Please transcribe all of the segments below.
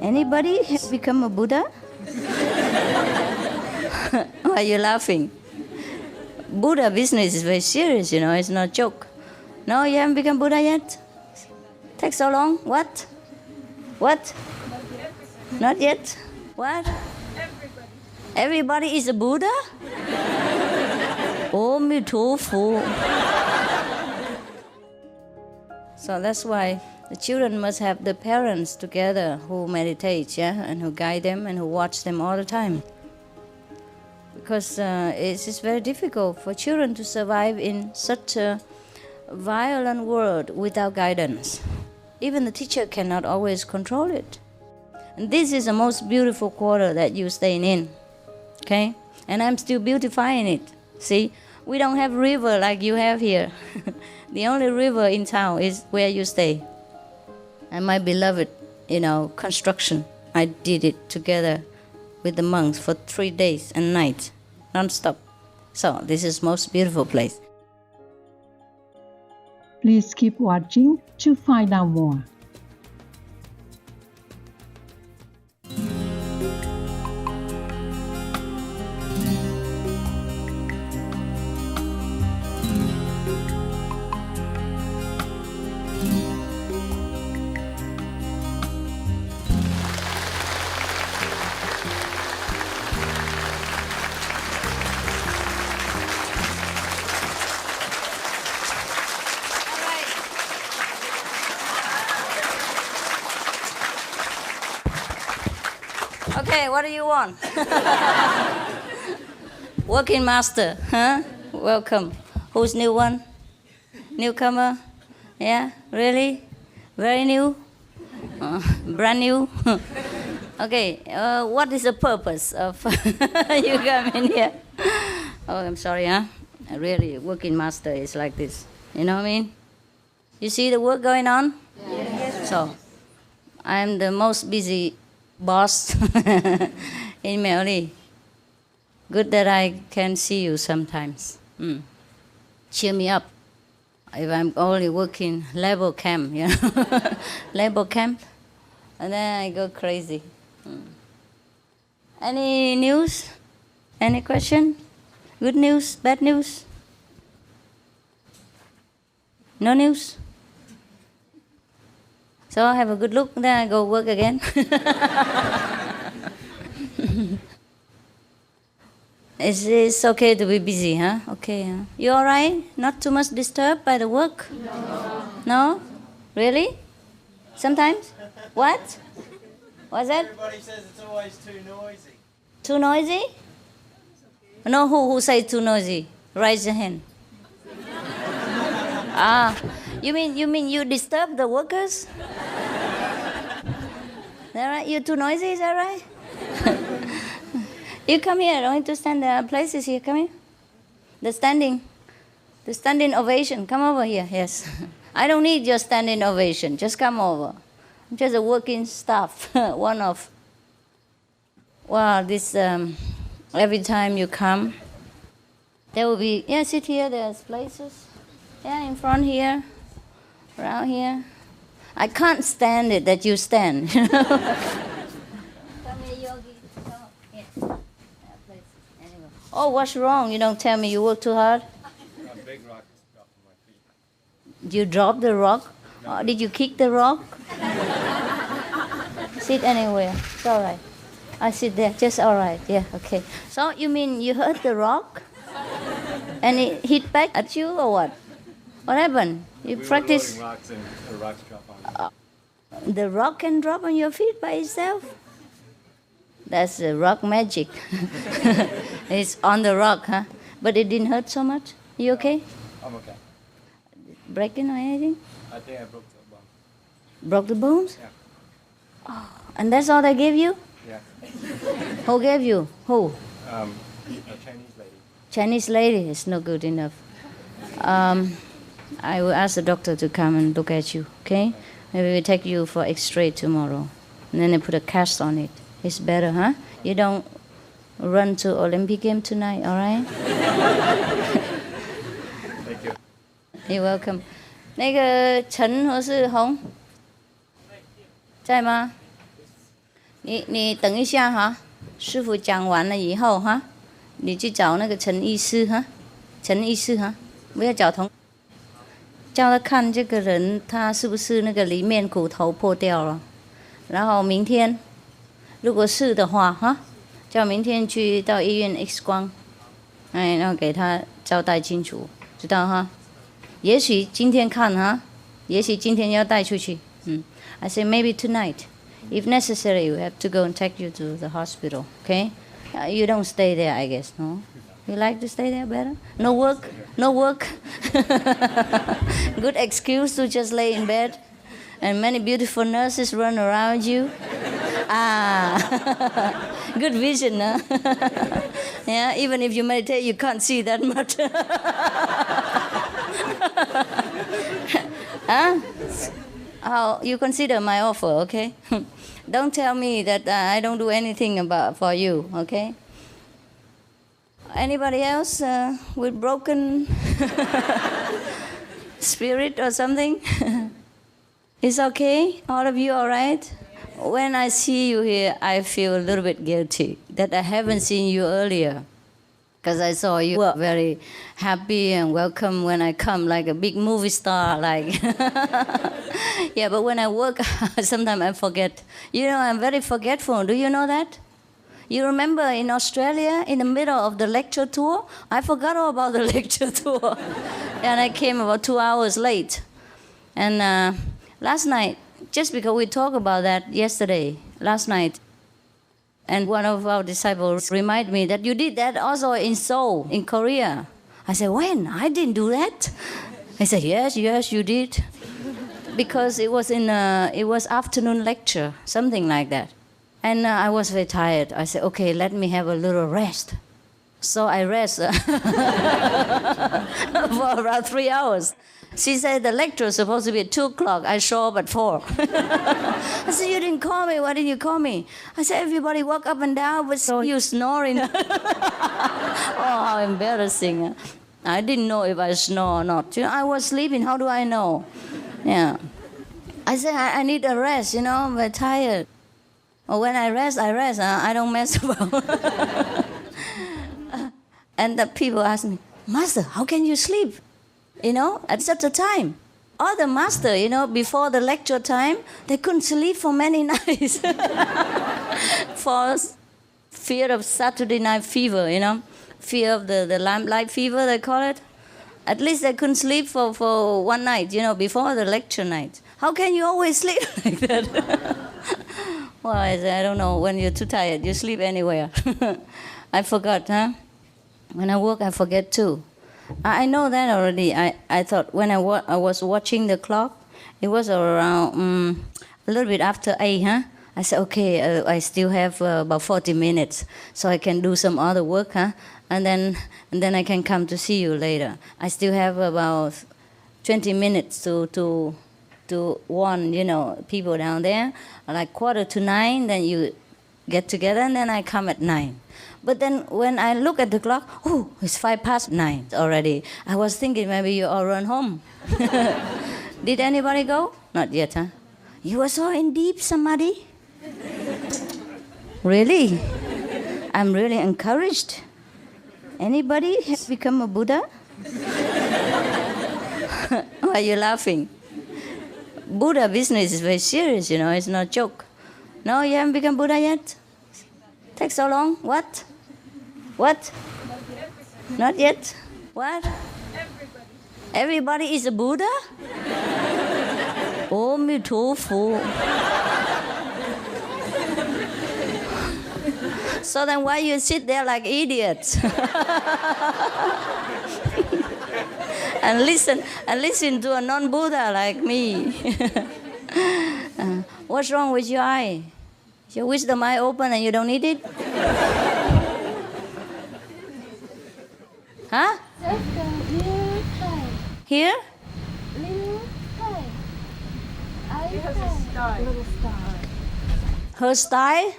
Anybody become a Buddha? Why are you laughing? Buddha business is very serious, it's not a joke. No, you haven't become Buddha yet? Takes so long? What? What? Not yet? What? Everybody is a Buddha? Oh, me too, fool. So that's why the children must have the parents together who meditate, and who guide them and who watch them all the time. Because it's very difficult for children to survive in such a violent world without guidance. Even the teacher cannot always control it. And this is the most beautiful quarter that you're staying in, okay? And I'm still beautifying it. See, we don't have river like you have here. The only river in town is where you stay. And my beloved, construction, I did it together with the monks for 3 days and nights, non-stop. So this is most beautiful place. Please keep watching to find out more. Okay, what do you want? Working master, huh? Welcome. Who's new one? Newcomer? Yeah, really? Very new? Brand new? Okay, what is the purpose of you coming here? Oh, I'm sorry, huh? Really, working master is like this. You know what I mean? You see the work going on? Yes. So, I'm the most busy boss in Melody. Good that I can see you sometimes. Cheer me up. If I'm only working labor camp, labor camp, and then I go crazy. Any news? Any question? Good news? Bad news? No news? So I have a good look, then I go work again. It's okay to be busy, huh? Okay. Huh? You all right? Not too much disturbed by the work? No. No? Really? Sometimes? What? What's that? Everybody says it's always too noisy. Too noisy? No, who says too noisy? Raise your hand. You mean you disturb the workers? Is that right? You're too noisy, is that right? You come here, don't need to stand there. Places here, come here. The standing ovation. Come over here, yes. I don't need your standing ovation. Just come over. I'm just a working staff, one of. Wow, this, every time you come, there will be, sit here, there's places. Yeah, in front here, around here. I can't stand it that you stand. Come here, Yogi. Come on. Here. Anyway. Oh, what's wrong? You don't tell me you work too hard? A big rock is dropped on my feet. You dropped the rock? No. Or did you kick the rock? Sit anywhere. It's all right. I sit there. Just all right. Yeah, okay. So you mean you hurt the rock? And it hit back at you or what? What happened? You practice. Were rocks and the rocks drop on me. The rock can drop on your feet by itself? That's rock magic. It's on the rock, huh? But it didn't hurt so much? You okay? I'm okay. Breaking or anything? I think I broke the bone. Broke the bones? Yeah. Oh, and that's all they gave you? Yeah. Who gave you? Who? A Chinese lady. Chinese lady is no good enough. I will ask the doctor to come and look at you, okay? Maybe we take you for X-ray tomorrow. And then they put a cast on it. It's better, huh? You don't run to Olympic game tonight, all right? Thank you. You're welcome. 那个陈或是红，在吗？你等一下哈，师傅讲完了以后哈，你去找那个陈医师哈，陈医师哈，不要找同，叫他看这个人他是不是那个里面骨头破掉了，然后明天如果是的话哈，叫明天去到医院 X 光，哎，然后给他交代清楚，知道哈？也许今天看哈，也许今天要带出去。I say maybe tonight. If necessary, we have to go and take you to the hospital. Okay? You don't stay there, I guess, no? You like to stay there better? No work? No work? Good excuse to just lay in bed, and many beautiful nurses run around you. Good vision, huh? Yeah, even if you meditate, you can't see that much. Huh? How you consider my offer, okay? Don't tell me that I don't do anything for you, okay? Anybody else with broken spirit or something? It's okay? All of you all right? When I see you here, I feel a little bit guilty that I haven't seen you earlier. Because I saw you were very happy and welcome when I come, like a big movie star, like. Yeah, but when I work, sometimes I forget. You know, I'm very forgetful. Do you know that? You remember in Australia, in the middle of the lecture tour, I forgot all about the lecture tour. And I came about 2 hours late. And last night, just because we talked about that yesterday, last night, and one of our disciples reminded me that you did that also in Seoul, in Korea. I said, when? I didn't do that. He said, yes, you did. Because it was afternoon lecture, something like that. And I was very tired. I said, okay, let me have a little rest. So I rest for about 3 hours. She said the lecture was supposed to be at 2 o'clock. I show up at 4. I said, you didn't call me. Why didn't you call me? I said, everybody walk up and down, but so you snoring. Oh, how embarrassing. I didn't know if I snore or not. You know, I was sleeping. How do I know? Yeah. I said, I need a rest, you know. I'm very tired. Or when I rest. I don't mess about. And the people ask me, Master, how can you sleep? You know, at such a time. Other master, you know, before the lecture time, they couldn't sleep for many nights. For fear of Saturday night fever, you know. Fear of the lamplight fever, they call it. At least they couldn't sleep for one night, you know, before the lecture night. How can you always sleep like that? Well, I don't know. When you're too tired, you sleep anywhere. I forgot, huh? When I work, I forget too. I know that already. I thought when I was watching the clock, it was around a little bit after 8, huh? I said, okay, I still have about 40 minutes, so I can do some other work, huh? And then I can come to see you later. I still have about 20 minutes to warn, you know, people down there. Like 8:45, then you get together, and then I come at 9. But then when I look at the clock, oh, it's 9:05 already. I was thinking maybe you all run home. Did anybody go? Not yet, huh? You were so in deep samadhi? Really? I'm really encouraged. Anybody has become a Buddha? Why are you laughing? Buddha business is very serious, you know, it's not a joke. No, you haven't become Buddha yet? Takes so long? What? What? Not yet? What? Everybody is a Buddha? Oh, me too, fool. So then why you sit there like idiots? and listen to a non-Buddha like me. What's wrong with your eye? Your wisdom eye open and you don't need it? Huh? Just a little time. Here? Little time. Little star. Her style?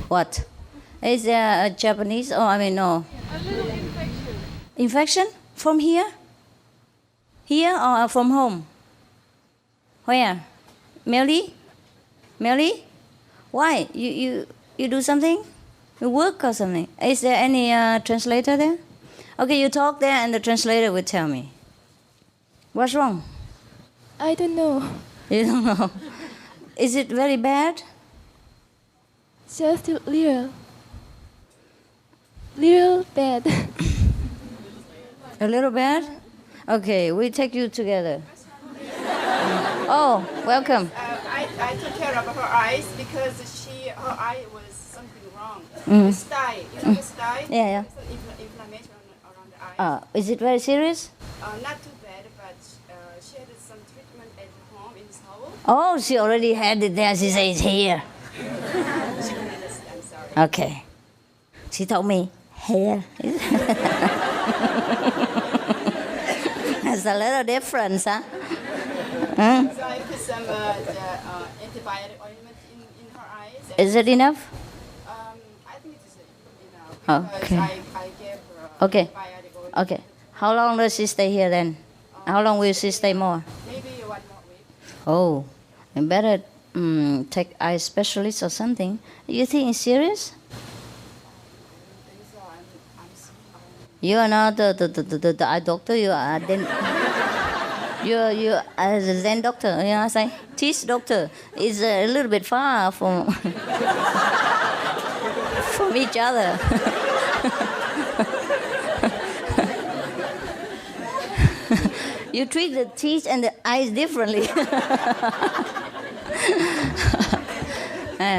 What? Is there a Japanese? Oh, I mean, no. A little infection. Infection? From here? Here or from home? Where? Melly? Melly? Why? You do something? You work or something? Is there any translator there? Okay, you talk there and the translator will tell me. What's wrong? I don't know. You don't know. Is it very bad? Just a little bad. A little bad? Okay, we take you together. Oh, welcome. I took care of her eyes because her eye was something wrong. Mm. The sty, you know the sty? Yeah. It's an inflammation around the eye. Is it very serious? Not too bad, but she had some treatment at home in Seoul. Oh, she already had it there. She says here. She couldn't understand, sorry. Okay. She told me here. There's a little difference, huh? So I put some antibiotic ointment in her eyes. Is it enough? I think it is enough. Because Okay. I gave her Okay. antibiotic ointment. Okay. How long does she stay here then? How long will she stay more? Maybe 1 more week. Oh, you better take eye specialist or something. You think it's serious? I think so. You are not the eye doctor. You are then. You as a Zen doctor. You know what I'm saying? Teeth doctor is a little bit far from from each other. You treat the teeth and the eyes differently.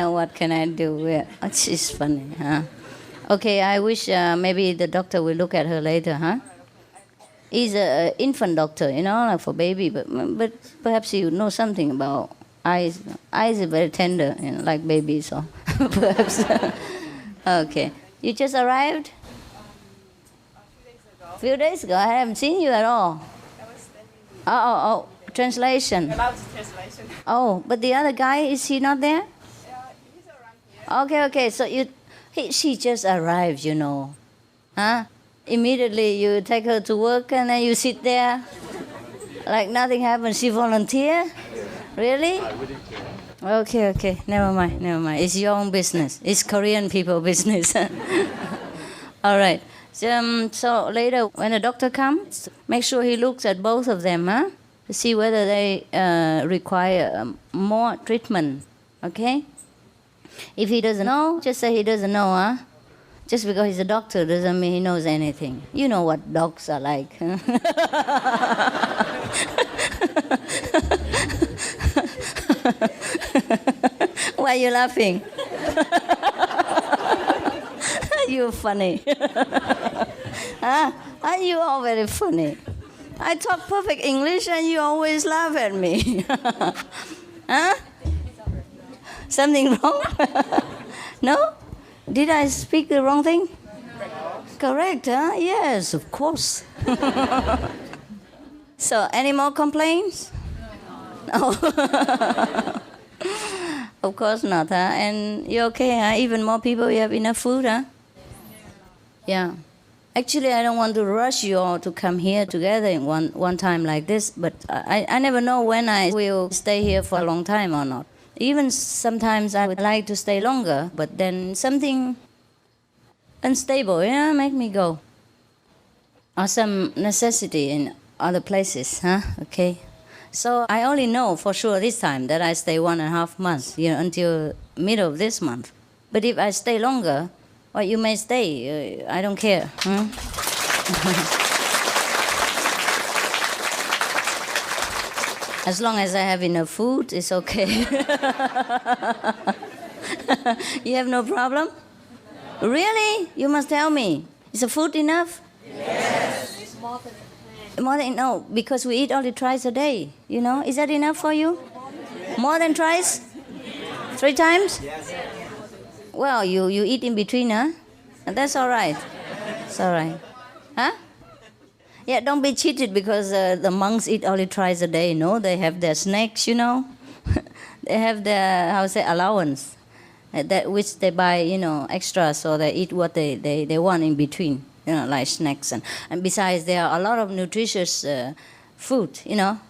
What can I do? It's funny, huh? Okay, I wish maybe the doctor will look at her later, huh? He's an infant doctor, you know, like for baby, but perhaps you know something about eyes. Eyes are very tender, you know, like babies, so perhaps. Okay, you just arrived? A few days ago. I haven't seen you at all. Oh, translation. About translation. Oh, but the other guy, is he not there? He's around here. Okay, so she just arrived, you know. Huh? Immediately you take her to work and then you sit there like nothing happened. She volunteer? Really? Okay, never mind. It's your own business. It's Korean people business. All right. So later when the doctor comes, make sure he looks at both of them, huh? To see whether they require more treatment, okay? If he doesn't know, just say he doesn't know, huh? Just because he's a doctor doesn't mean he knows anything. You know what dogs are like. Huh? Why are you laughing? You're funny. Huh? Are you all very funny? I talk perfect English and you always laugh at me. Huh? Something wrong? No? Did I speak the wrong thing? Correct, huh? Yes, of course. So, any more complaints? No. Of course not, huh? And you're okay, huh? Even more people, you have enough food, huh? Yeah. Actually, I don't want to rush you all to come here together in one time like this, but I never know when I will stay here for a long time or not. Even sometimes I would like to stay longer, but then something unstable, make me go. Or some necessity in other places, huh? Okay. So I only know for sure this time that I stay 1.5 months, until middle of this month. But if I stay longer, well, you may stay. I don't care. As long as I have enough food, it's okay. You have no problem? Really? You must tell me. Is the food enough? Yes. More than no, because we eat only twice a day. Is that enough for you? More than twice? 3 times? Yes. Well, you eat in between, huh? And that's all right. It's all right. Huh? Yeah, don't be cheated because the monks eat only twice a day. No, they have their snacks, They have their, allowance. That which they buy, extra, so they eat what they want in between, like snacks. And besides, there are a lot of nutritious food,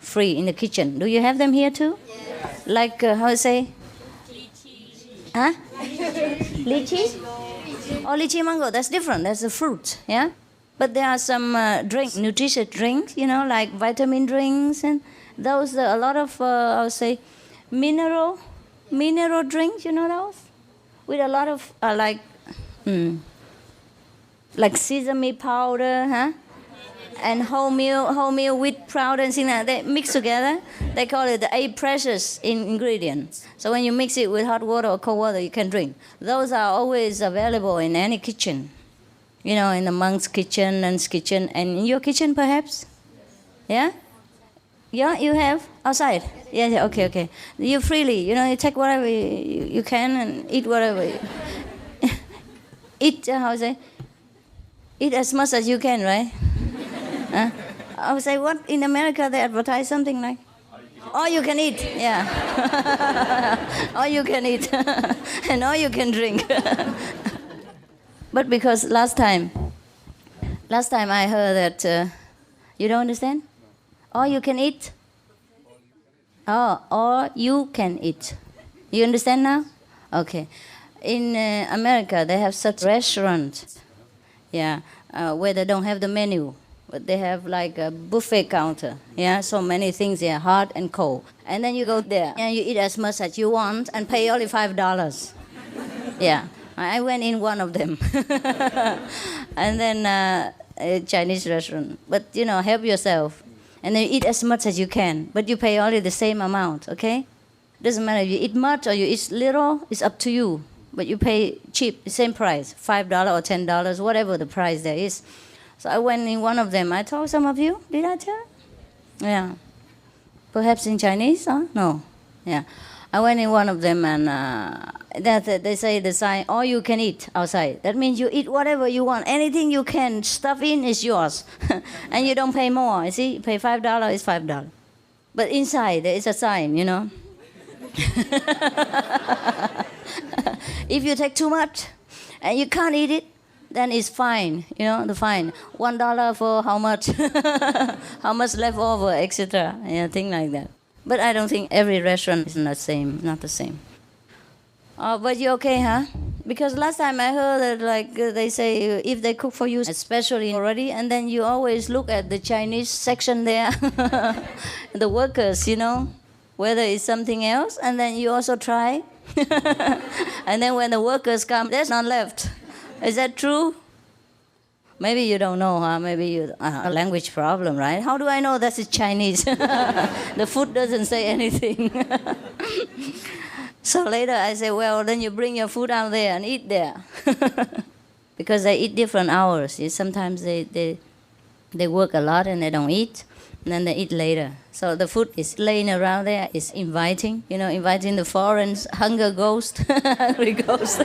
free in the kitchen. Do you have them here too? Yes. Like, Huh? Lychee? Oh, lychee mango, that's different. That's a fruit, yeah? But there are some nutritious drinks, like vitamin drinks, and those, a lot of, I would say, mineral drinks, those? With a lot of, like sesame powder, huh? And wholemeal wheat powder and things like that. They mix together. They call it the 8 precious ingredients. So when you mix it with hot water or cold water, you can drink. Those are always available in any kitchen. In the monk's kitchen, nun's kitchen, and in your kitchen perhaps? Yeah? Yeah, you have? Outside? Yeah, okay. You freely, you take whatever you can and eat whatever. Eat, eat as much as you can, right? I would say, what in America they advertise something like, all you can eat, yeah. All you can eat, and all you can drink. But because last time I heard that, you don't understand? All you can eat? Oh, all you can eat. You understand now? Okay. In America, they have such restaurants, yeah, where they don't have the menu. But they have like a buffet counter, yeah, so many things there, hot and cold. And then you go there and you eat as much as you want and pay only $5. Yeah, I went in one of them. And then a Chinese restaurant. But, help yourself. And then you eat as much as you can, but you pay only the same amount, okay? Doesn't matter if you eat much or you eat little, it's up to you. But you pay cheap, the same price, $5 or $10, whatever the price there is. So I went in one of them. I told some of you, did I tell? Yeah. Perhaps in Chinese, huh? No. Yeah. I went in one of them and they say the sign, all you can eat outside. That means you eat whatever you want. Anything you can stuff in is yours. And you don't pay more. You see, you pay $5, it's $5. But inside there is a sign, If you take too much and you can't eat it, then it's fine, the fine. $1 for how much, how much left over, etc. Thing like that. But I don't think every restaurant is not the same. But you okay, huh? Because last time I heard that, they say if they cook for you especially already, and then you always look at the Chinese section there, the workers, whether it's something else, and then you also try. And then when the workers come, there's none left. Is that true? Maybe you don't know, huh? Maybe you a language problem, right? How do I know that it's Chinese? The food doesn't say anything. So later I say, well, then you bring your food out there and eat there. Because they eat different hours. Sometimes they work a lot and they don't eat, and then they eat later. So the food is laying around there, is inviting, inviting the foreign hunger ghost, hungry ghost.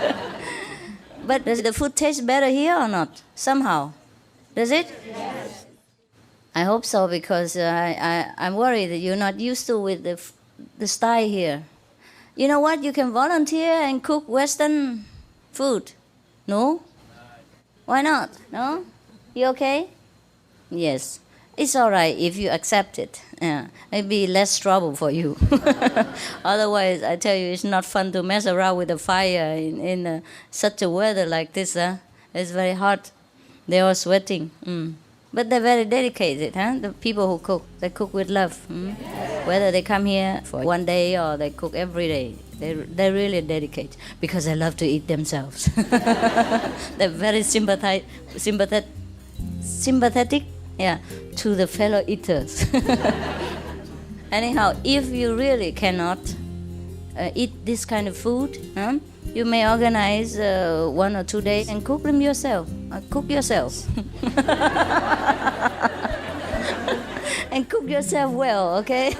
But does the food taste better here or not? Somehow. Does it? Yes. I hope so, because I'm worried that you're not used to with the style here. You know what? You can volunteer and cook Western food. No? Why not? No? You okay? Yes. It's all right if you accept it. Yeah. It'll be less trouble for you. Otherwise, I tell you, it's not fun to mess around with the fire in such a weather like this. It's very hot. They're all sweating. But they're very dedicated, huh? The people who cook, they cook with love. Whether they come here for one day or they cook every day, they really dedicate because they love to eat themselves. They're very sympathetic, yeah, to the fellow eaters. Anyhow, if you really cannot eat this kind of food, you may organize 1 or 2 days and cook them yourself. Cook yourself. And cook yourself well, okay?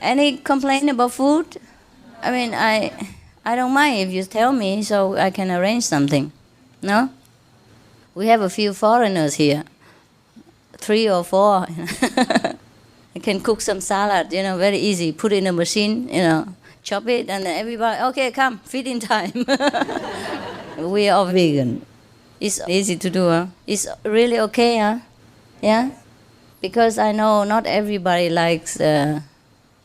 Any complaint about food? I mean, I don't mind if you tell me so I can arrange something. No? We have a few foreigners here. 3 or 4. I can cook some salad, very easy. Put it in a machine, chop it, and then everybody, okay, come, feeding time. We are vegan. It's easy to do, huh? It's really okay, huh? Yeah? Because I know not everybody likes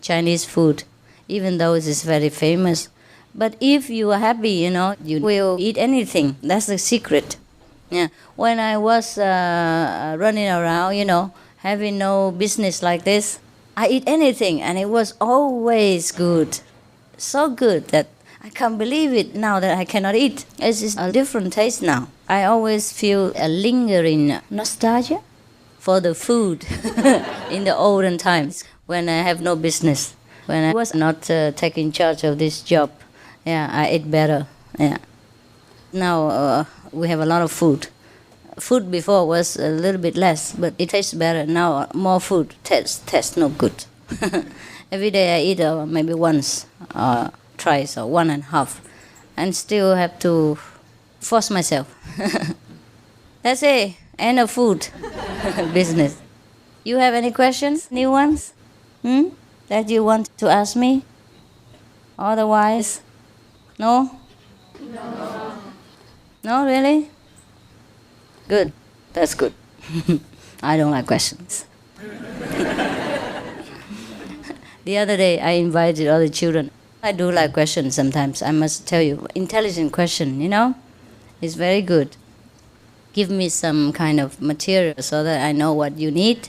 Chinese food, even though it is very famous. But if you are happy, you will eat anything. That's the secret. Yeah. When I was running around, having no business like this, I eat anything, and it was always good. So good that I can't believe it now that I cannot eat. It's just a different taste now. I always feel a lingering nostalgia for the food in the olden times when I have no business. When I was not taking charge of this job, I ate better. Yeah. Now we have a lot of food. Food before was a little bit less, but it tastes better. Now more food tastes no good. Every day I eat maybe once or twice or 1.5, and still have to force myself. That's it. End of food business. You have any questions? New ones? That you want to ask me? Otherwise, no? No, really? Good. That's good. I don't like questions. The other day, I invited all the children. I do like questions sometimes, I must tell you. Intelligent question, it's very good. Give me some kind of material so that I know what you need.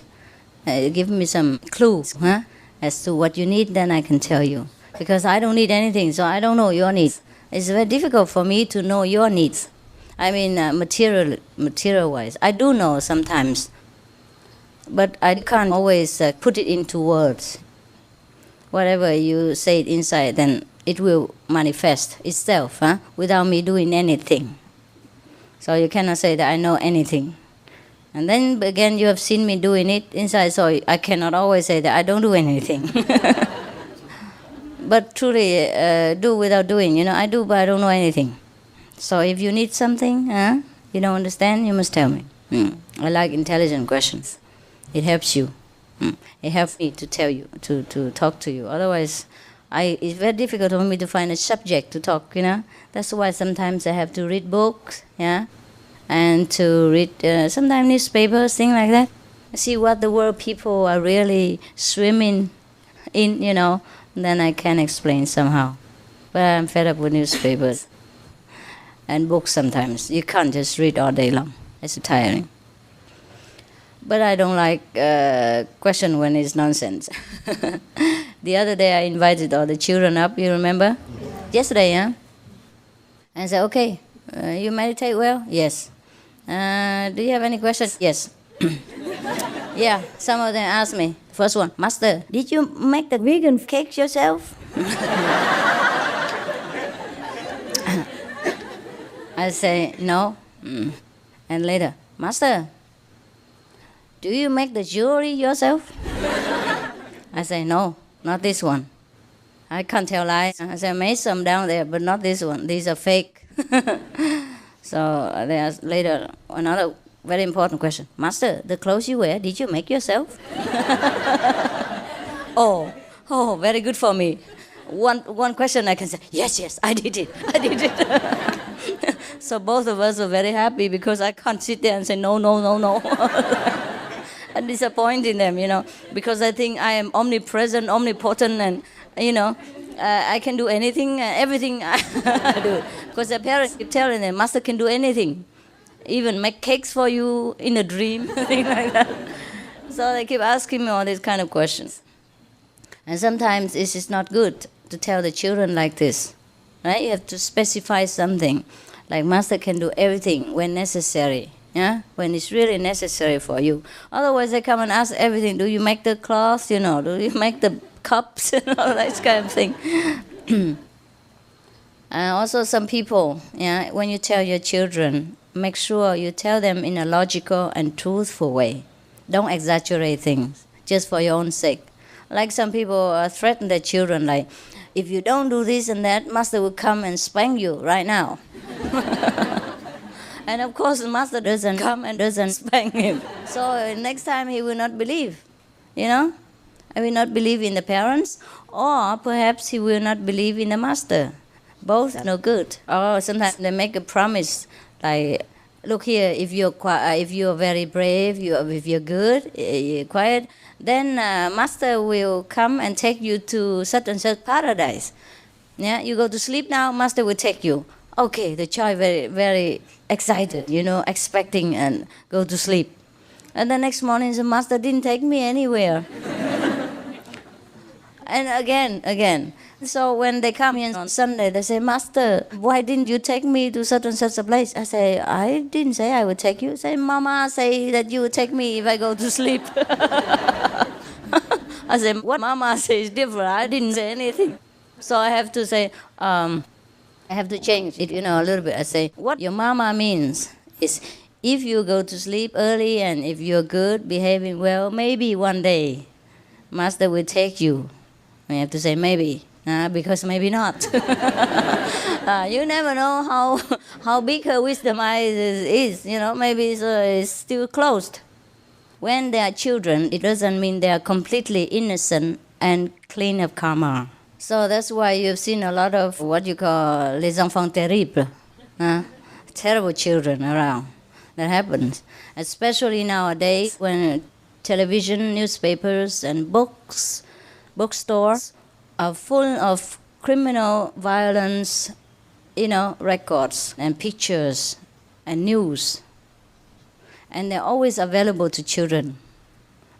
Give me some clues as to what you need, then I can tell you. Because I don't need anything, so I don't know your needs. It's very difficult for me to know your needs. I mean, material-wise. I do know sometimes, but I can't always put it into words. Whatever you say it inside, then it will manifest itself without me doing anything. So you cannot say that I know anything. And then again, you have seen me doing it inside, so I cannot always say that I don't do anything. But truly, do without doing. I do, but I don't know anything. So if you need something, you don't understand, you must tell me. I like intelligent questions. It helps you. It helps me to tell you, to talk to you. Otherwise, it's very difficult for me to find a subject to talk, That's why sometimes I have to read books, and to read sometimes newspapers, things like that. See what the world people are really swimming in, then I can explain somehow. But I'm fed up with newspapers and books sometimes. You can't just read all day long. It's tiring. But I don't like question when it's nonsense. The other day I invited all the children up, you remember? Yesterday, And I said, okay, you meditate well? Yes. Do you have any questions? Yes. Yeah, some of them asked me. First one, Master, did you make the vegan cake yourself? I say, no. And later, Master, do you make the jewelry yourself? I say, no, not this one. I can't tell lies. I say, I made some down there, but not this one. These are fake. So there's later another very important question. Master, the clothes you wear, did you make yourself? Oh, very good for me. One question I can say, yes, I did it. So both of us are very happy because I can't sit there and say, no. And disappointing them, because I think I am omnipresent, omnipotent, and, I can do anything, everything I do. Because the parents keep telling them, Master can do anything. Even make cakes for you in a dream, things like that. So they keep asking me all these kind of questions. And sometimes it's just not good to tell the children like this, right? You have to specify something. Like Master can do everything when necessary, when it's really necessary for you. Otherwise, they come and ask everything. Do you make the cloth? Do you make the cups? All that kind of thing. And also some people, when you tell your children, make sure you tell them in a logical and truthful way. Don't exaggerate things, just for your own sake. Like some people threaten their children, like, if you don't do this and that, Master will come and spank you right now. And of course, the Master doesn't come and doesn't spank him. So next time he will not believe, I will not believe in the parents, or perhaps he will not believe in the Master. Both no good. Or sometimes they make a promise like, look here, if you're very brave, if you're good, you're quiet, then master will come and take you to such and such paradise. Yeah, you go to sleep now, master will take you. Okay, the child very, very excited, expecting and go to sleep. And the next morning, the master didn't take me anywhere. And again. So when they come in on Sunday, they say, Master, why didn't you take me to such and such a place? I say, I didn't say I would take you. Say, Mama say that you would take me if I go to sleep. I say, what Mama says is different. I didn't say anything. So I have to say, I have to change it, a little bit. I say, what your Mama means is, if you go to sleep early and if you're good, behaving well, maybe one day Master will take you. I have to say maybe. Because maybe not. You never know how big her wisdom eyes is. Maybe it's still closed. When they are children, it doesn't mean they are completely innocent and clean of karma. So that's why you've seen a lot of what you call les enfants terribles, terrible children around. That happens, especially nowadays when television, newspapers, and bookstores are full of criminal violence, records and pictures and news. And they're always available to children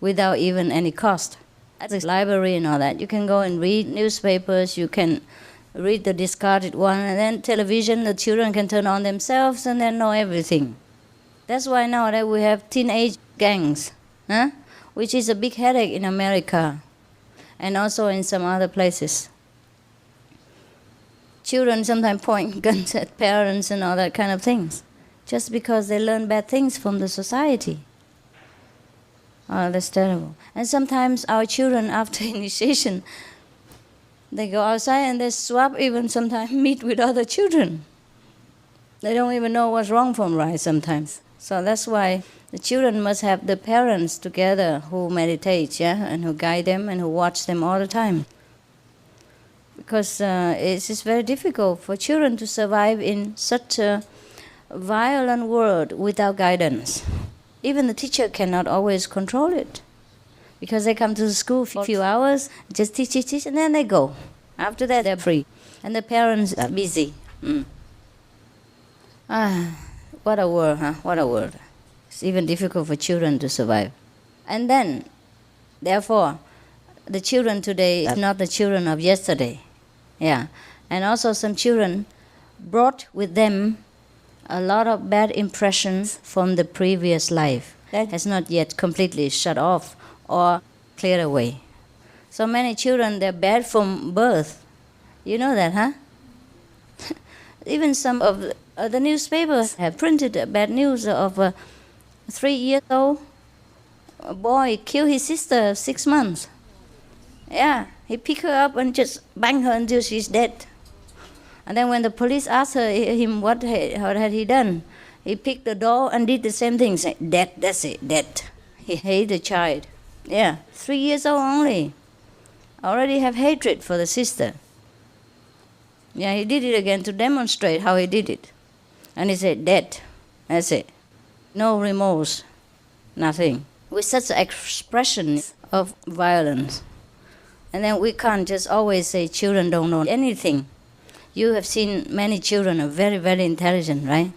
without even any cost. At the library and all that, you can go and read newspapers, you can read the discarded one, and then television, the children can turn on themselves and then know everything. That's why nowadays we have teenage gangs, which is a big headache in America and also in some other places. Children sometimes point guns at parents and all that kind of things, just because they learn bad things from the society. Oh, that's terrible. And sometimes our children, after initiation, they go outside and they swap, even sometimes meet with other children. They don't even know what's wrong from right sometimes. So that's why the children must have the parents together who meditate, and who guide them and who watch them all the time. Because it's just very difficult for children to survive in such a violent world without guidance. Even the teacher cannot always control it. Because they come to the school for a few hours, just teach, and then they go. After that, they're free. And the parents are busy. What a world, What a world. It's even difficult for children to survive. And then, therefore, the children today are not the children of yesterday. Yeah. And also some children brought with them a lot of bad impressions from the previous life. That has not yet completely shut off or cleared away. So many children, they're bad from birth. You know that, Even some of the newspapers have printed bad news of a 3-year-old boy killed his sister 6 months. Yeah, he picked her up and just banged her until she's dead. And then when the police asked him what had he done, he picked the door and did the same thing. Said, dead, that's it, dead. He hated the child. Yeah, 3 years old only. Already have hatred for the sister. Yeah, he did it again to demonstrate how he did it. And he said, dead, that's it. No remorse, nothing. With such expression of violence. And then we can't just always say children don't know anything. You have seen many children are very, very intelligent, right?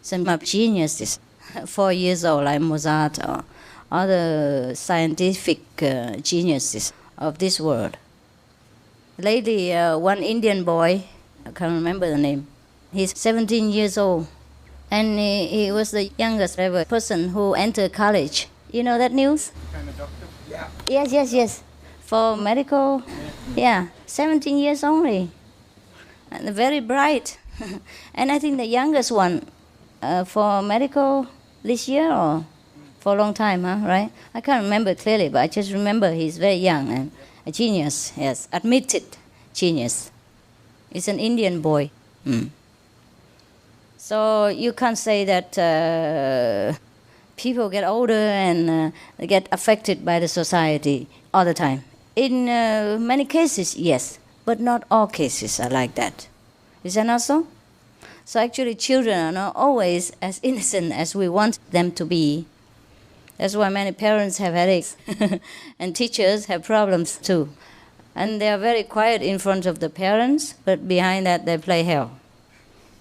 Some are geniuses, 4 years old, like Mozart, or other scientific geniuses of this world. Lately, one Indian boy, I can't remember the name, he's 17 years old, and he was the youngest ever person who entered college. You know that news? Kind of doctor? Yeah. Yes. For medical, 17 years only. And very bright. And I think the youngest one for medical this year or for a long time, right? I can't remember clearly, but I just remember he's very young and a genius, yes, admitted genius. He's an Indian boy. So you can't say that people get older and get affected by the society all the time. In many cases, yes, but not all cases are like that. Is that not so? So actually children are not always as innocent as we want them to be. That's why many parents have headaches and teachers have problems too. And they are very quiet in front of the parents, but behind that they play hell.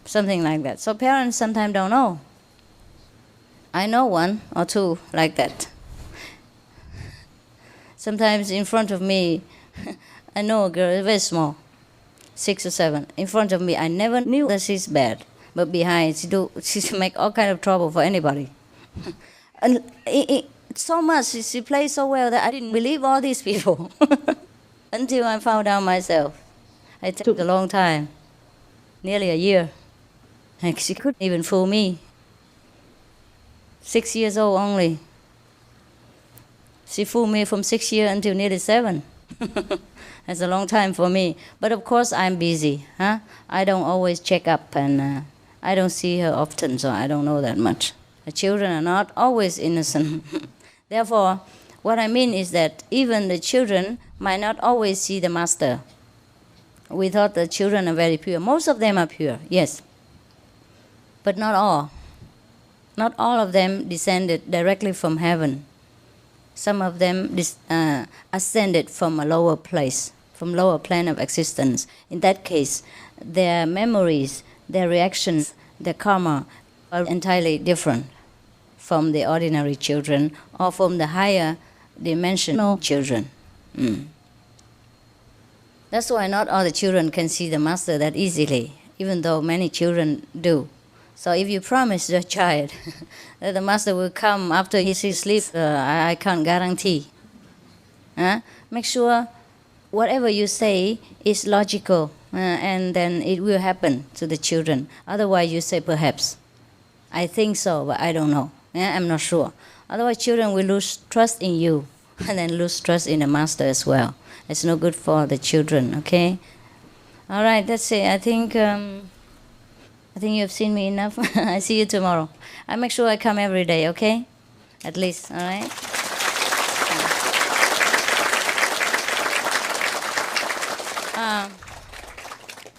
Something like that. So parents sometimes don't know. I know one or two like that. Sometimes in front of me, I know a girl very small, 6 or 7. In front of me, I never knew that she's bad. But behind, she make all kind of trouble for anybody. And so much, she plays so well that I didn't believe all these people. Until I found out myself. It took a long time, nearly a year. And she couldn't even fool me. 6 years old only. She fooled me from 6 years until nearly 7. That's a long time for me. But of course I'm busy. I don't always check up and I don't see her often, so I don't know that much. The children are not always innocent. Therefore, what I mean is that even the children might not always see the master. We thought the children are very pure. Most of them are pure, yes. But not all. Not all of them descended directly from heaven. Some of them ascended from a lower place, from lower plane of existence. In that case, their memories, their reactions, their karma are entirely different from the ordinary children or from the higher dimensional children. That's why not all the children can see the master that easily, even though many children do. So if you promise your child that the master will come after he sees sleep, I can't guarantee. Make sure whatever you say is logical, and then it will happen to the children. Otherwise you say perhaps. I think so, but I don't know. I'm not sure. Otherwise children will lose trust in you and then lose trust in the master as well. It's no good for the children, okay? All right, that's it. I think you've seen me enough. I see you tomorrow. I make sure I come every day, okay? At least, all right?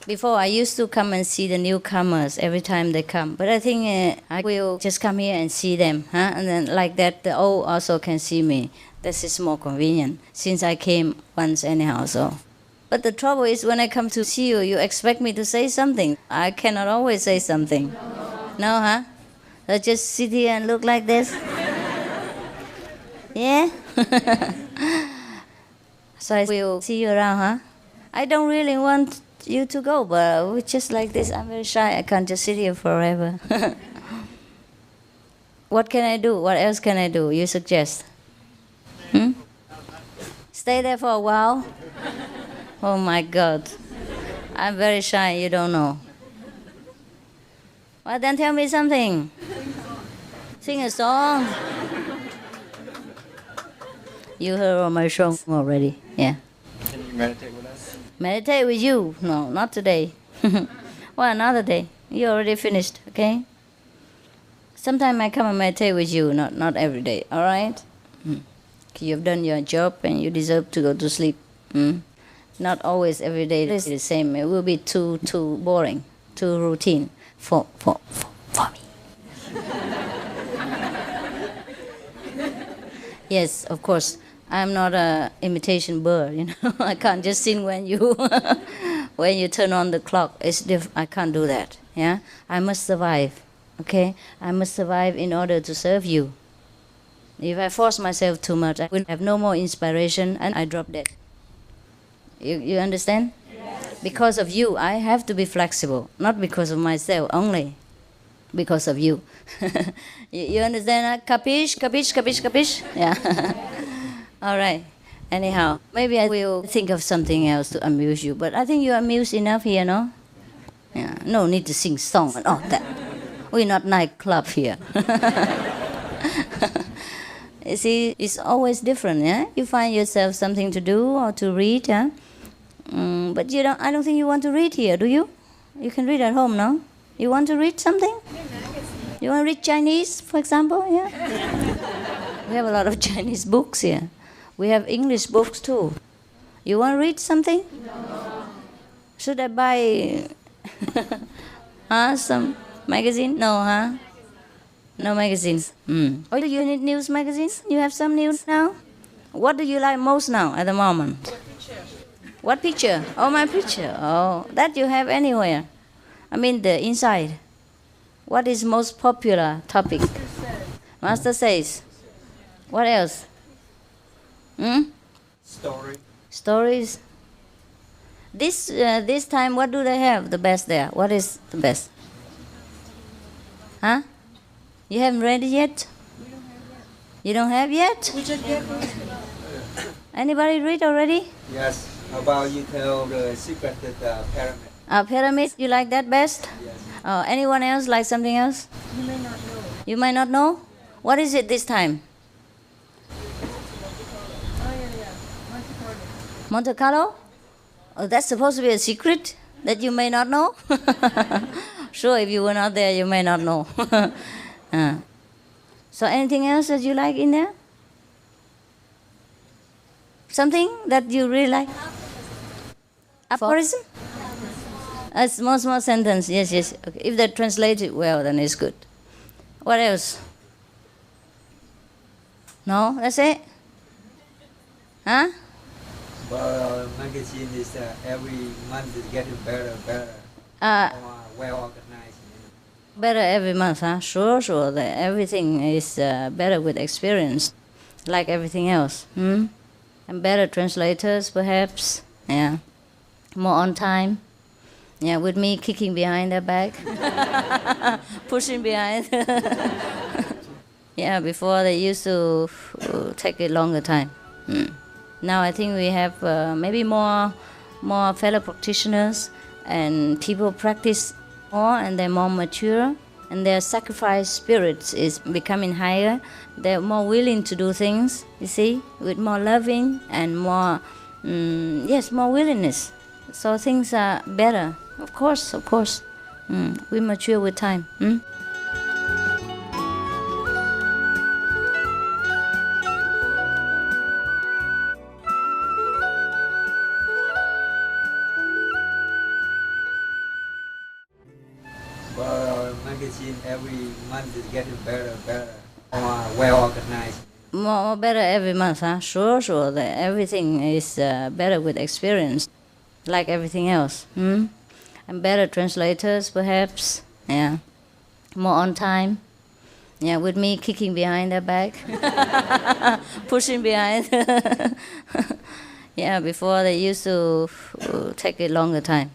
Before, I used to come and see the newcomers every time they come. But I think I will just come here and see them. And then like that, the old also can see me. This is more convenient, since I came once anyhow, so. But the trouble is when I come to see you, you expect me to say something. I cannot always say something. No, I just sit here and look like this. Yeah? So I will see you around, I don't really want you to go, but just like this, I'm very shy. I can't just sit here forever. What can I do? What else can I do? You suggest? Stay there for a while? Oh my God. I'm very shy, you don't know. Well, then tell me something. Sing a song. You heard all my song already, yeah. Can you meditate with us? Meditate with you? No, not today. Well, another day. You already finished, okay? Sometime I come and meditate with you, not every day, all right? You've done your job and you deserve to go to sleep. Not always every day is the same. It will be too boring, too routine for me. Yes, of course. I'm not a imitation bird, you know. I can't just sing when you when you turn on the clock. I can't do that. Yeah, I must survive. Okay, I must survive in order to serve you. If I force myself too much, I will have no more inspiration and I drop dead. You understand? Yes. Because of you, I have to be flexible. Not because of myself only. Because of you. You understand? Capiche? Capiche? Capiche? Capiche? Yeah. All right. Anyhow, maybe I will think of something else to amuse you. But I think you're amused enough here, no? Yeah. No need to sing song and all that. We're not nightclub here. You see, it's always different, yeah? You find yourself something to do or to read, yeah? But I don't think you want to read here, do you? You can read at home, no? You want to read something? You want to read Chinese, for example, yeah? We have a lot of Chinese books here. We have English books too. You want to read something? No. Should I buy Huh? Some magazine? No, huh? No magazines. Oh, do you need news magazines? You have some news now? What do you like most now at the moment? What picture? Oh, my picture. Oh, that you have anywhere. I mean the inside. What is most popular topic? Master says. What else? Story. Stories. This time, what do they have the best there? What is the best? Huh? You haven't read it yet? You don't have yet? We just get Anybody read already? Yes. How about you tell the secret to the pyramid? Pyramid, you like that best? Yes. Anyone else like something else? You may not know. You might not know? What is it this time? Oh yeah. Monte Carlo. Monte Carlo? Oh, that's supposed to be a secret that you may not know? Sure, if you were not there, you may not know. So anything else that you like in there? Something that you really like? Aphorism? A small sentence. Yes. Okay. If they translate it well, then it's good. What else? No? That's it? Huh? Well, magazine is every month is getting better, more well organized. Better every month, huh? Sure. Everything is better with experience, like everything else. And better translators, perhaps. Yeah. More on time. Yeah, with me kicking behind their back. Pushing behind. Yeah, before they used to take a longer time. Now I think we have maybe more fellow practitioners, and people practice more and they're more mature, and their sacrifice spirits is becoming higher. They're more willing to do things, you see, with more loving and more, more willingness. So things are better. Of course. We mature with time. Well, magazine every month is getting better, more well organized. More better every month, huh? Sure. Everything is better with experience, like everything else. And better translators, perhaps. Yeah. More on time. Yeah, with me kicking behind their back. Pushing behind. Yeah, before they used to take a longer time.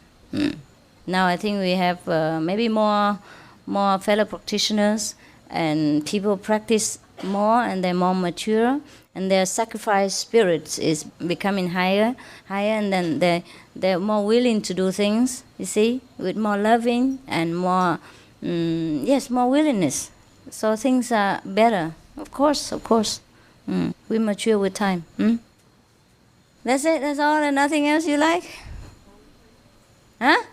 Now I think we have maybe more fellow practitioners, and people practice more and they're more mature, and their sacrifice spirits is becoming higher, and then they're more willing to do things, you see, with more loving and more, more willingness. So things are better. Of course. We mature with time. That's it? That's all and nothing else you like? Huh?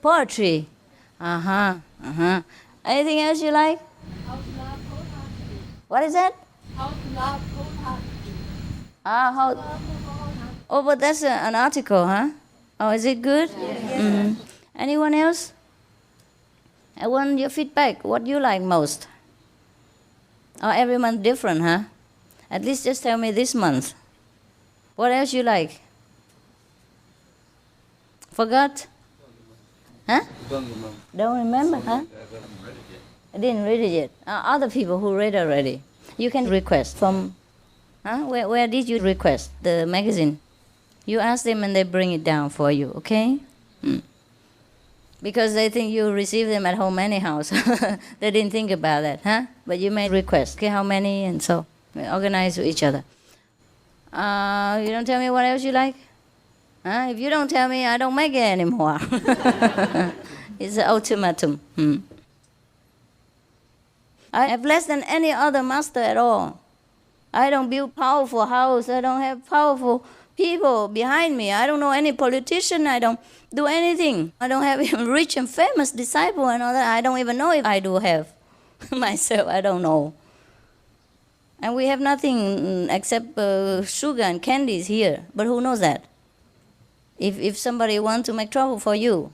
Poetry. Anything else you like? What is that? How to love wholeheartedly. Oh, but that's an article, huh? Oh, is it good? Yes. Anyone else? I want your feedback. What you like most? Oh, every month different, huh? At least just tell me this month. What else you like? Forgot? Huh? Don't remember, huh? I didn't read it yet. Other people who read already. You can request from... Huh? Where did you request the magazine? You ask them and they bring it down for you, okay? Because they think you receive them at home anyhow. So they didn't think about that, huh? But you may request, okay, how many, and so we organize with each other. You don't tell me what else you like? Huh? If you don't tell me, I don't make it anymore. It's an ultimatum. I have less than any other master at all. I don't build powerful house. I don't have powerful people behind me. I don't know any politician. I don't do anything. I don't have even rich and famous disciple and all that. I don't even know if I do have myself. I don't know. And we have nothing except sugar and candies here. But who knows that? If somebody wants to make trouble for you,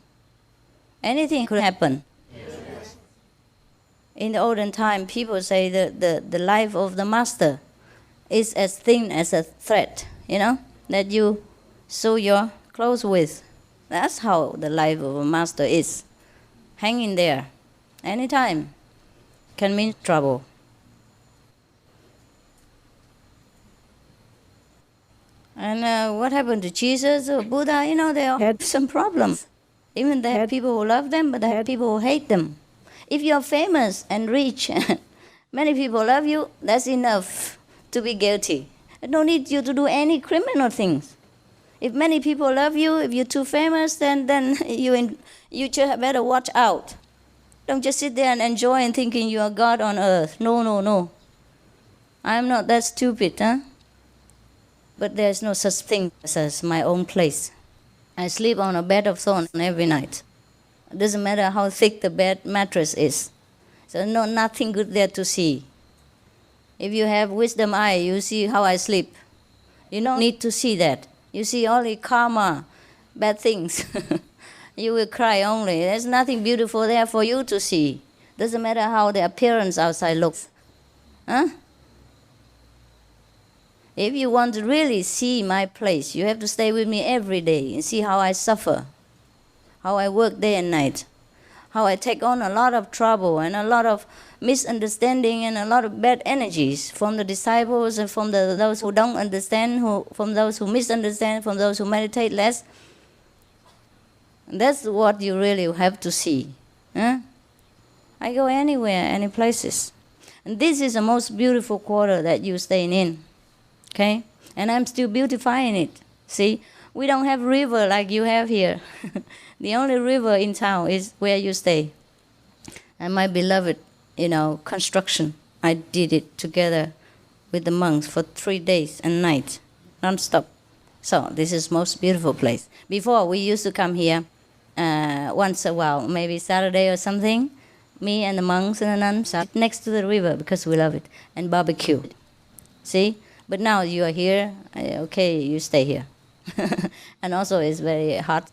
anything could happen. In the olden time, people say the life of the master is as thin as a thread, that you sew your clothes with. That's how the life of a master is. Hanging there, anytime, can mean trouble. And what happened to Jesus or Buddha? They all had some problems. Even they had people who love them, but they had people who hate them. If you're famous and rich, many people love you, that's enough to be guilty. No need you to do any criminal things. If many people love you, if you're too famous, then you just better watch out. Don't just sit there and enjoy and thinking you are God on earth. No. I'm not that stupid, huh? But there's no such thing as my own place. I sleep on a bed of thorns every night. It doesn't matter how thick the bed mattress is. So nothing good there to see. If you have wisdom eye, you see how I sleep. You don't need to see that. You see only karma, bad things. You will cry only. There's nothing beautiful there for you to see. Doesn't matter how the appearance outside looks. Huh? If you want to really see my place, you have to stay with me every day and see how I suffer, how I work day and night, how I take on a lot of trouble and a lot of misunderstanding and a lot of bad energies from the disciples and from those who don't understand, from those who misunderstand, from those who meditate less. That's what you really have to see. Huh? I go anywhere, any places. And this is the most beautiful quarter that you're staying in. Okay? And I'm still beautifying it. See? We don't have river like you have here. The only river in town is where you stay. And my beloved, construction, I did it together with the monks for 3 days and nights, non-stop. So this is most beautiful place. Before, we used to come here once a while, maybe Saturday or something. Me and the monks and the nuns sit next to the river because we love it, and barbecue. See? But now you are here, okay, you stay here. And also it's very hot.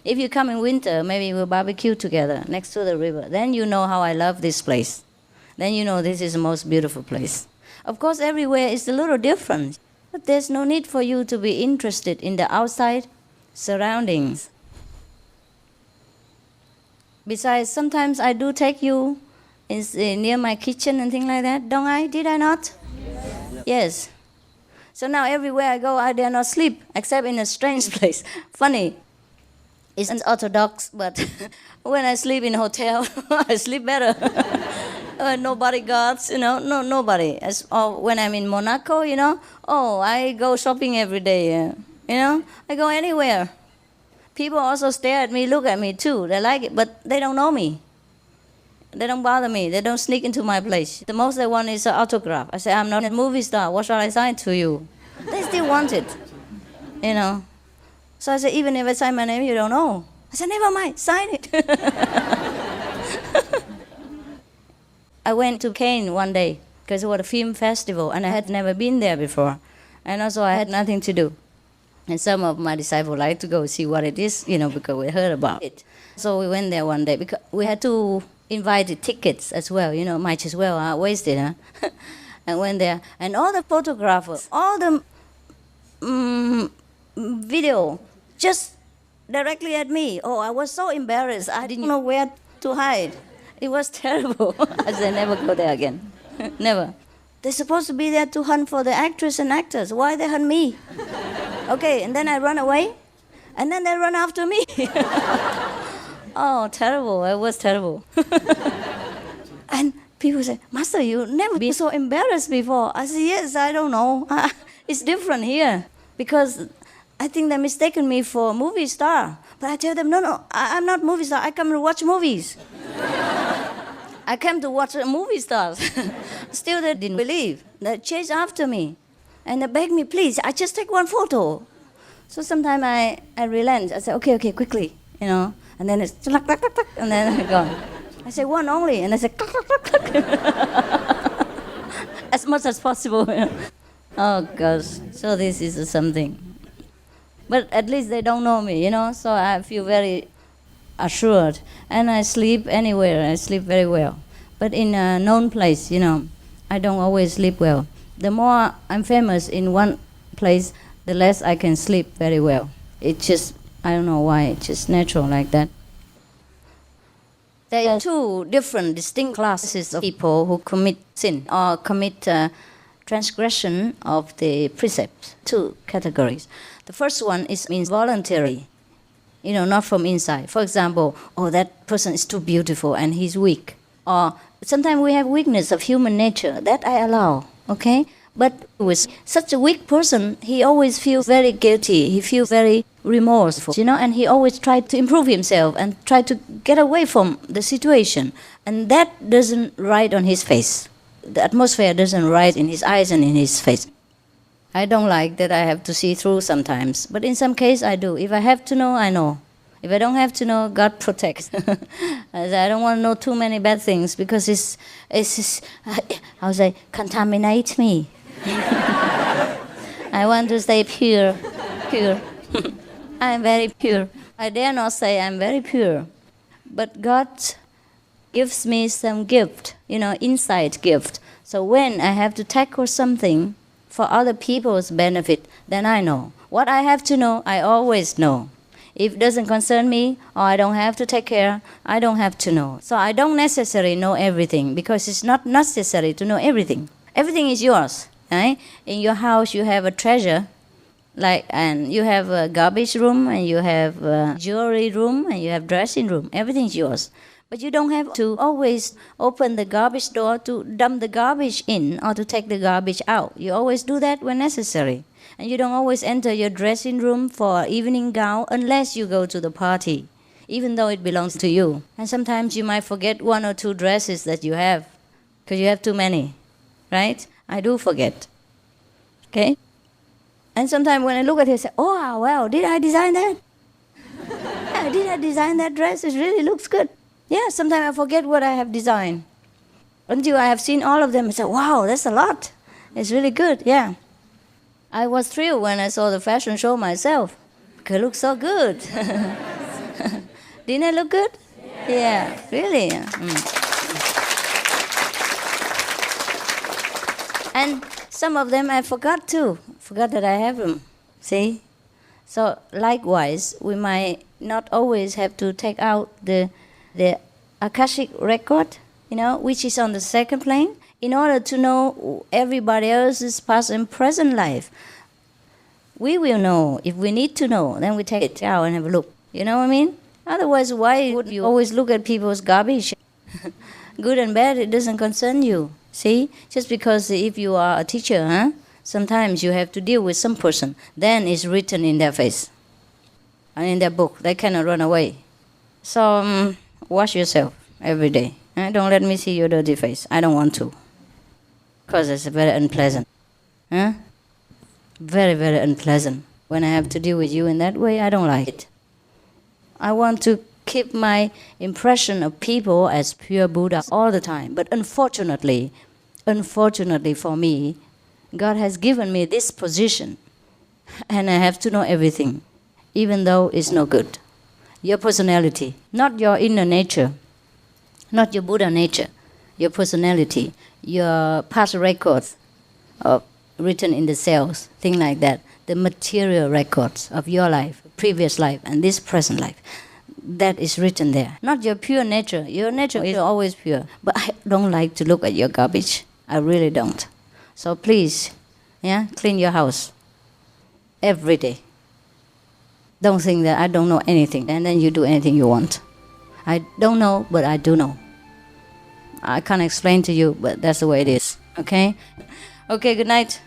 If you come in winter, maybe we'll barbecue together next to the river. Then you know how I love this place. Then you know this is the most beautiful place. Of course, everywhere is a little different. But there's no need for you to be interested in the outside surroundings. Besides, sometimes I do take you near my kitchen and things like that. Don't I? Did I not? Yes. So now everywhere I go, I dare not sleep, except in a strange place. Funny. It's orthodox, but when I sleep in a hotel, I sleep better. No bodyguards, no nobody. When I'm in Monaco, I go shopping every day. I go anywhere. People also stare at me, look at me too. They like it, but they don't know me. They don't bother me. They don't sneak into my place. The most they want is an autograph. I say, I'm not a movie star. What shall I sign to you? They still want it, So I say, even if I sign my name, you don't know. I said, never mind, sign it. I went to Cannes one day because it was a film festival, and I had never been there before. And also I had nothing to do. And some of my disciples like to go see what it is, because we heard about it. So we went there one day because we had to invite tickets as well, might as well waste it, huh? And went there. And all the photographers, all the video, just directly at me. Oh, I was so embarrassed. I didn't know where to hide. It was terrible. I said, never go there again. Never. They're supposed to be there to hunt for the actress and actors. Why they hunt me? Okay, and then I run away, and then they run after me. Oh, terrible. It was terrible. And people say, Master, you never been so embarrassed before. I said, yes, I don't know. It's different here because I think they mistaken me for a movie star. But I tell them, no, I'm not a movie star. I come to watch movies. I came to watch movie stars. Still, they didn't believe. They chased after me. And they begged me, please, I just take one photo. So sometimes I relent. I say, okay, quickly, And then it's cluck, cluck, cluck, cluck, and then I go. I say, one only. And I say, cluck, cluck, cluck, cluck. As much as possible. Oh, gosh. So this is something. But at least they don't know me, so I feel very assured. And I sleep anywhere, I sleep very well. But in a known place, I don't always sleep well. The more I'm famous in one place, the less I can sleep very well. It's just, I don't know why, it's just natural like that. There are two different distinct classes of people who commit sin or commit transgression of the precepts. Two categories. The first one means voluntary, not from inside. For example, that person is too beautiful and he's weak. Or sometimes we have weakness of human nature. That I allow, okay? But with such a weak person, he always feels very guilty. He feels very remorseful, and he always tries to improve himself and try to get away from the situation. And that doesn't write on his face. The atmosphere doesn't write in his eyes and in his face. I don't like that I have to see through sometimes. But in some case, I do. If I have to know, I know. If I don't have to know, God protects. I don't want to know too many bad things because it's contaminate me. I want to stay pure. I'm very pure. I dare not say I'm very pure. But God gives me some gift, insight gift. So when I have to tackle something for other people's benefit, then I know. What I have to know, I always know. If it doesn't concern me or I don't have to take care, I don't have to know. So I don't necessarily know everything because it's not necessary to know everything. Everything is yours. Right? In your house, you have a treasure, and you have a garbage room, and you have a jewelry room, and you have dressing room. Everything's yours. But you don't have to always open the garbage door to dump the garbage in or to take the garbage out. You always do that when necessary. And you don't always enter your dressing room for evening gown unless you go to the party, even though it belongs to you. And sometimes you might forget one or two dresses that you have because you have too many, right? I do forget. Okay? And sometimes when I look at it, I say, oh, wow, did I design that? Yeah, did I design that dress? It really looks good. Yeah, sometimes I forget what I have designed. Until I have seen all of them, I say, wow, that's a lot. It's really good, yeah. I was thrilled when I saw the fashion show myself. Because it looks so good. Didn't it look good? Yeah, really. And some of them I forgot too. Forgot that I have them. See? So likewise, we might not always have to take out the Akashic record, which is on the second plane, in order to know everybody else's past and present life. We will know. If we need to know, then we take it out and have a look. You know what I mean? Otherwise, why would you always look at people's garbage? Good and bad, it doesn't concern you. See? Just because if you are a teacher, sometimes you have to deal with some person. Then it's written in their face and in their book. They cannot run away. So wash yourself every day. Don't let me see your dirty face. I don't want to. Because it's very unpleasant. Very, very unpleasant. When I have to deal with you in that way, I don't like it. I want to keep my impression of people as pure Buddha all the time. But unfortunately for me, God has given me this position. And I have to know everything, even though it's no good. Your personality, not your inner nature, not your Buddha nature, your personality, your past records of written in the cells, things like that, the material records of your life, previous life, and this present life. That is written there. Not your pure nature. Your nature is always pure. But I don't like to look at your garbage. I really don't. So please, clean your house every day. Don't think that I don't know anything, and then you do anything you want. I don't know, but I do know. I can't explain to you, but that's the way it is. Okay? Okay, good night.